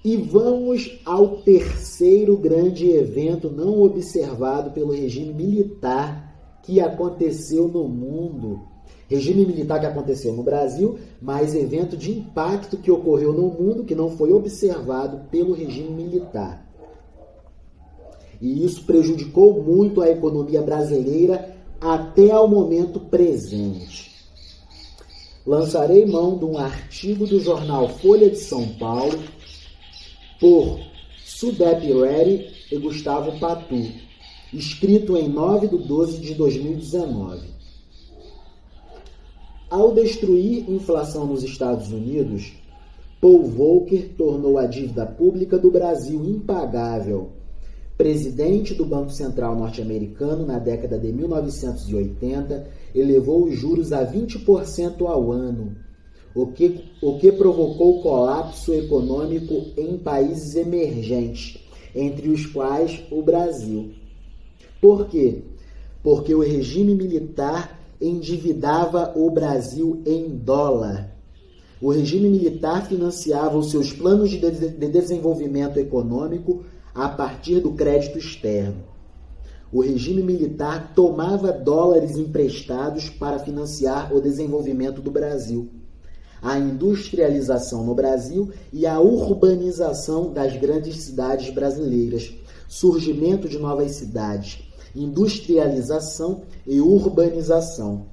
E vamos ao terceiro grande evento não observado pelo regime militar que aconteceu no mundo. Regime militar que aconteceu no Brasil, mas evento de impacto que ocorreu no mundo que não foi observado pelo regime militar. E isso prejudicou muito a economia brasileira até ao momento presente. Lançarei mão de um artigo do jornal Folha de São Paulo, por Sudep Reddy e Gustavo Patu, escrito em 9/12/2019. Ao destruir inflação nos Estados Unidos, Paul Volcker tornou a dívida pública do Brasil impagável. Presidente do Banco Central norte-americano na década de 1980, elevou os juros a 20% ao ano, o que provocou colapso econômico em países emergentes, entre os quais o Brasil. Por quê? Porque o regime militar endividava o Brasil em dólar. O regime militar financiava os seus planos de desenvolvimento econômico a partir do crédito externo. O regime militar tomava dólares emprestados para financiar o desenvolvimento do Brasil, a industrialização no Brasil e a urbanização das grandes cidades brasileiras, surgimento de novas cidades, industrialização e urbanização.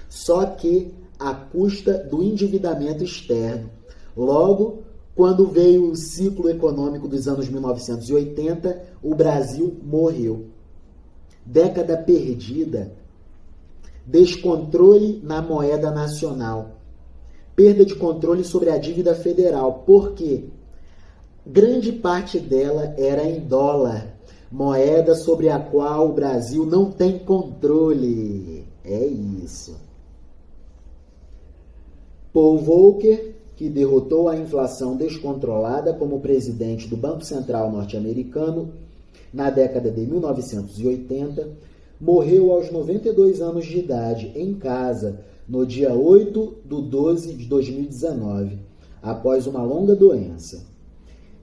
Só que à custa do endividamento externo. Logo, quando veio o ciclo econômico dos anos 1980, o Brasil morreu. Década perdida. Descontrole na moeda nacional. Perda de controle sobre a dívida federal. Por quê? Grande parte dela era em dólar, moeda sobre a qual o Brasil não tem controle. É isso. Paul Volcker, que derrotou a inflação descontrolada como presidente do Banco Central norte-americano na década de 1980, morreu aos 92 anos de idade, em casa, no dia 8/12/2019, após uma longa doença.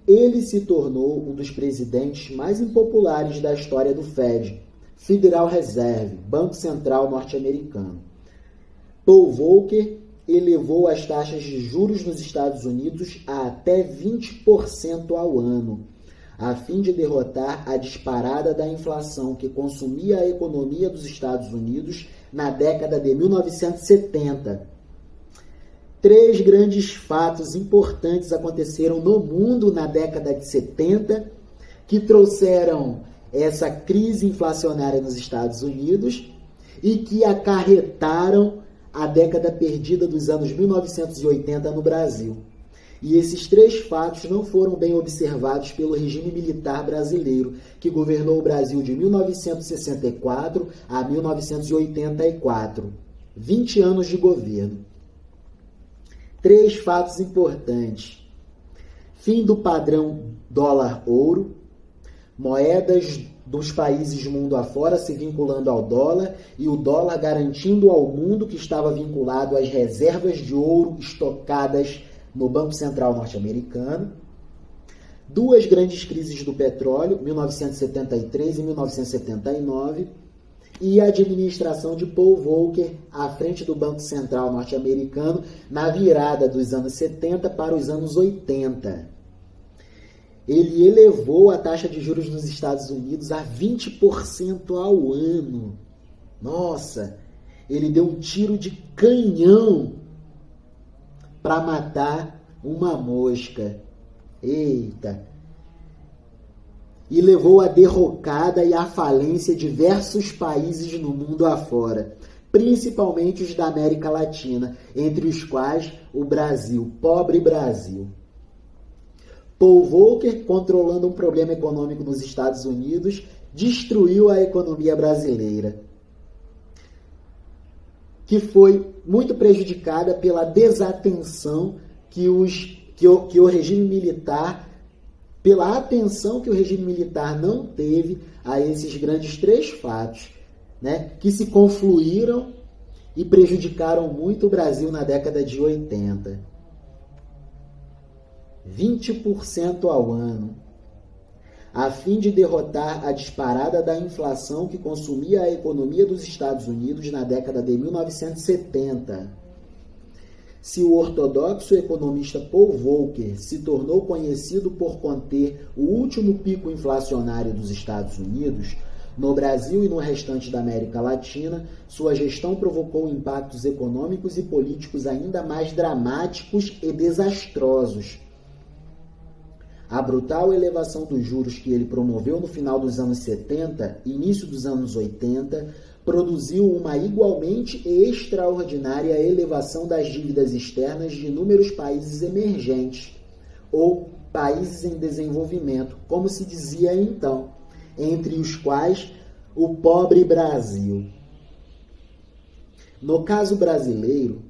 Ele se tornou um dos presidentes mais impopulares da história do Fed, Federal Reserve, Banco Central norte-americano. Paul Volcker elevou as taxas de juros nos Estados Unidos a até 20% ao ano, a fim de derrotar a disparada da inflação que consumia a economia dos Estados Unidos na década de 1970. 3 grandes fatos importantes aconteceram no mundo na década de 70 que trouxeram essa crise inflacionária nos Estados Unidos e que acarretaram a década perdida dos anos 1980 no Brasil. E esses 3 fatos não foram bem observados pelo regime militar brasileiro, que governou o Brasil de 1964 a 1984. 20 anos de governo. 3 fatos importantes. Fim do padrão dólar-ouro, moedas dos países mundo afora se vinculando ao dólar e o dólar garantindo ao mundo que estava vinculado às reservas de ouro estocadas no Banco Central norte-americano. 2 grandes crises do petróleo, 1973 e 1979, e a administração de Paul Volcker à frente do Banco Central norte-americano na virada dos anos 70 para os anos 80. Ele elevou a taxa de juros nos Estados Unidos a 20% ao ano. Nossa, ele deu um tiro de canhão para matar uma mosca. Eita! E levou à derrocada e à falência diversos países no mundo afora, principalmente os da América Latina, entre os quais o Brasil, pobre Brasil. Paul Volcker, controlando um problema econômico nos Estados Unidos, destruiu a economia brasileira, que foi muito prejudicada pela desatenção pela atenção que o regime militar não teve a esses grandes 3 fatos, né, que se confluíram e prejudicaram muito o Brasil na década de 80. 20% ao ano, a fim de derrotar a disparada da inflação que consumia a economia dos Estados Unidos na década de 1970. Se o ortodoxo economista Paul Volcker se tornou conhecido por conter o último pico inflacionário dos Estados Unidos, no Brasil e no restante da América Latina, sua gestão provocou impactos econômicos e políticos ainda mais dramáticos e desastrosos. A brutal elevação dos juros que ele promoveu no final dos anos 70 e início dos anos 80 produziu uma igualmente extraordinária elevação das dívidas externas de inúmeros países emergentes, ou países em desenvolvimento, como se dizia então, entre os quais o pobre Brasil. No caso brasileiro,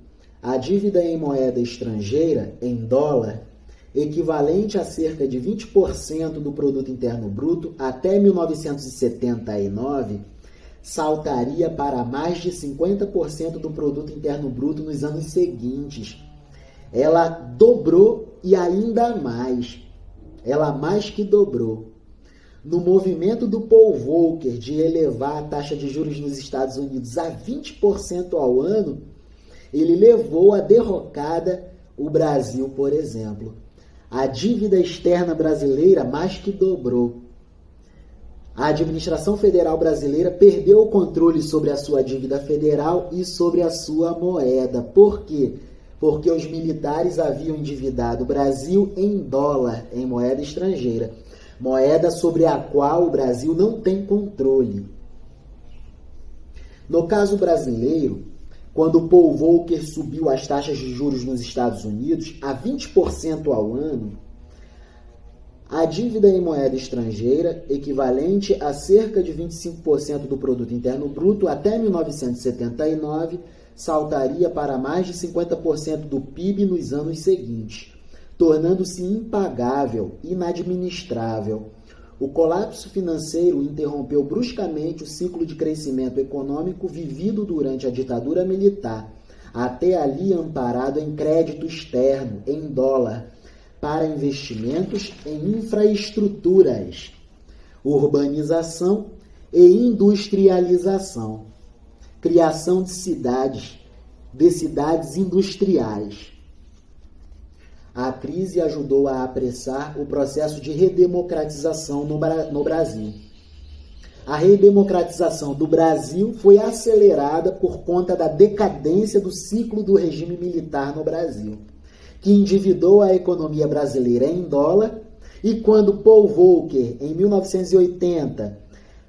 a dívida em moeda estrangeira, em dólar, equivalente a cerca de 20% do produto interno bruto até 1979, saltaria para mais de 50% do produto interno bruto nos anos seguintes. Ela dobrou e ainda mais. Ela mais que dobrou. No movimento do Paul Volcker de elevar a taxa de juros nos Estados Unidos a 20% ao ano, ele levou à derrocada o Brasil, por exemplo. A dívida externa brasileira mais que dobrou. A administração federal brasileira perdeu o controle sobre a sua dívida federal e sobre a sua moeda. Por quê? Porque os militares haviam endividado o Brasil em dólar, em moeda estrangeira. Moeda sobre a qual o Brasil não tem controle. No caso brasileiro, quando Paul Volcker subiu as taxas de juros nos Estados Unidos a 20% ao ano, a dívida em moeda estrangeira, equivalente a cerca de 25% do produto interno bruto até 1979, saltaria para mais de 50% do PIB nos anos seguintes, tornando-se impagável, inadministrável. O colapso financeiro interrompeu bruscamente o ciclo de crescimento econômico vivido durante a ditadura militar, até ali amparado em crédito externo, em dólar, para investimentos em infraestruturas, urbanização e industrialização, criação de cidades industriais. A crise ajudou a apressar o processo de redemocratização no Brasil. A redemocratização do Brasil foi acelerada por conta da decadência do ciclo do regime militar no Brasil, que endividou a economia brasileira em dólar, e quando Paul Volcker, em 1980,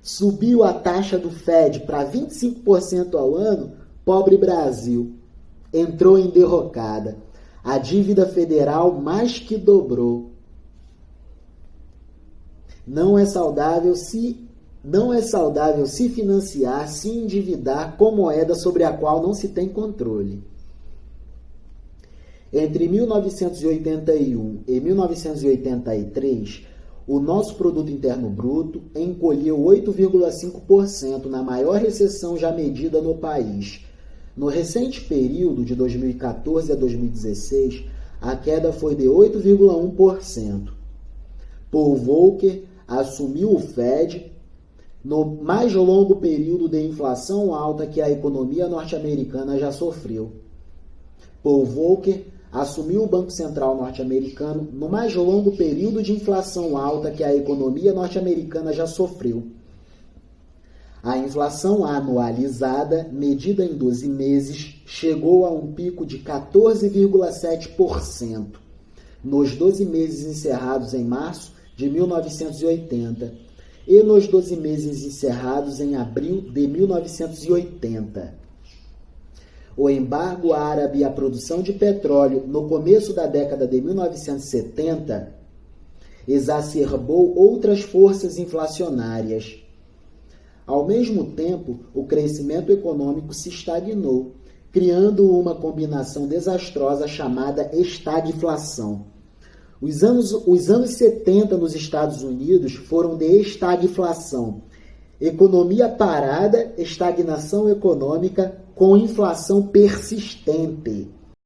subiu a taxa do Fed para 25% ao ano, pobre Brasil entrou em derrocada. A dívida federal mais que dobrou. Não é saudável se financiar, se endividar com moeda sobre a qual não se tem controle. Entre 1981 e 1983, o nosso produto interno bruto encolheu 8,5% na maior recessão já medida no país. No recente período de 2014 a 2016, a queda foi de 8,1%. Paul Volcker assumiu o Fed no mais longo período de inflação alta que a economia norte-americana já sofreu. Paul Volcker assumiu o Banco Central norte-americano no mais longo período de inflação alta que a economia norte-americana já sofreu. A inflação anualizada, medida em 12 meses, chegou a um pico de 14,7% nos 12 meses encerrados em março de 1980 e nos 12 meses encerrados em abril de 1980. O embargo árabe à produção de petróleo no começo da década de 1970 exacerbou outras forças inflacionárias. Ao mesmo tempo, o crescimento econômico se estagnou, criando uma combinação desastrosa chamada estagflação. Os anos 70 nos Estados Unidos foram de estagflação. Economia parada, estagnação econômica com inflação persistente.